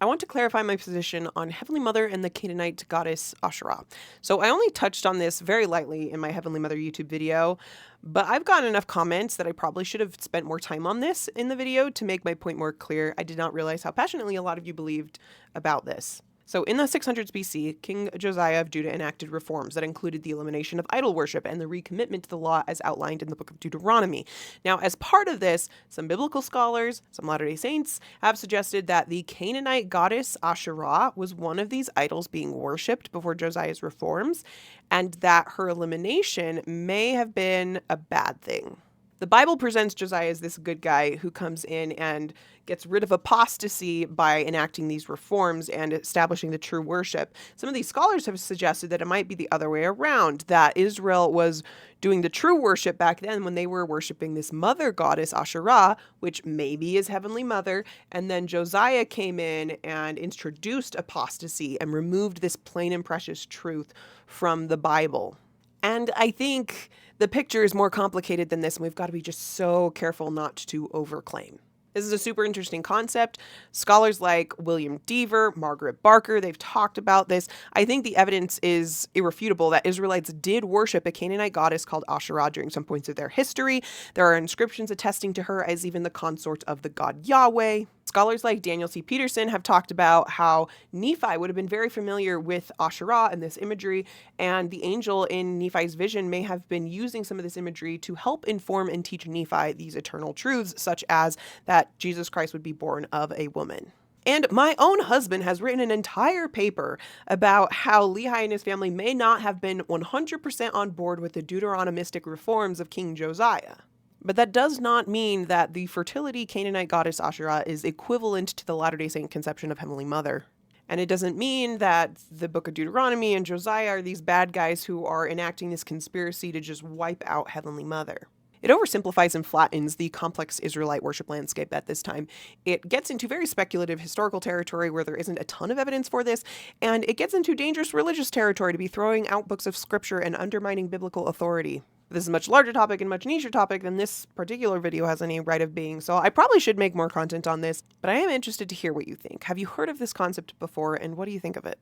I want to clarify my position on Heavenly Mother and the Canaanite goddess Asherah. So I only touched on this very lightly in my Heavenly Mother YouTube video, but I've gotten enough comments that I probably should have spent more time on this in the video to make my point more clear. I did not realize how passionately a lot of you believed about this. So in the 600s BC, King Josiah of Judah enacted reforms that included the elimination of idol worship and the recommitment to the law as outlined in the book of Deuteronomy. Now, as part of this, some biblical scholars, some Latter-day Saints, have suggested that the Canaanite goddess Asherah was one of these idols being worshipped before Josiah's reforms, and that her elimination may have been a bad thing. The Bible presents Josiah as this good guy who comes in and gets rid of apostasy by enacting these reforms and establishing the true worship. Some of these scholars have suggested that it might be the other way around, that Israel was doing the true worship back then when they were worshiping this mother goddess Asherah, which maybe is Heavenly Mother, and then Josiah came in and introduced apostasy and removed this plain and precious truth from the Bible. And I think the picture is more complicated than this, and we've got to be just so careful not to overclaim. This is a super interesting concept. Scholars like William Deaver, Margaret Barker, they've talked about this. I think the evidence is irrefutable that Israelites did worship a Canaanite goddess called Asherah during some points of their history. There are inscriptions attesting to her as even the consort of the god Yahweh. Scholars like Daniel C. Peterson have talked about how Nephi would have been very familiar with Asherah and this imagery, and the angel in Nephi's vision may have been using some of this imagery to help inform and teach Nephi these eternal truths, such as that Jesus Christ would be born of a woman. And my own husband has written an entire paper about how Lehi and his family may not have been 100% on board with the Deuteronomistic reforms of King Josiah. But that does not mean that the fertility Canaanite goddess Asherah is equivalent to the Latter-day Saint conception of Heavenly Mother. And it doesn't mean that the book of Deuteronomy and Josiah are these bad guys who are enacting this conspiracy to just wipe out Heavenly Mother. It oversimplifies and flattens the complex Israelite worship landscape at this time. It gets into very speculative historical territory where there isn't a ton of evidence for this, and it gets into dangerous religious territory to be throwing out books of scripture and undermining biblical authority. This is a much larger topic and much nicher topic than this particular video has any right of being, so I probably should make more content on this, but I am interested to hear what you think. Have you heard of this concept before, and what do you think of it?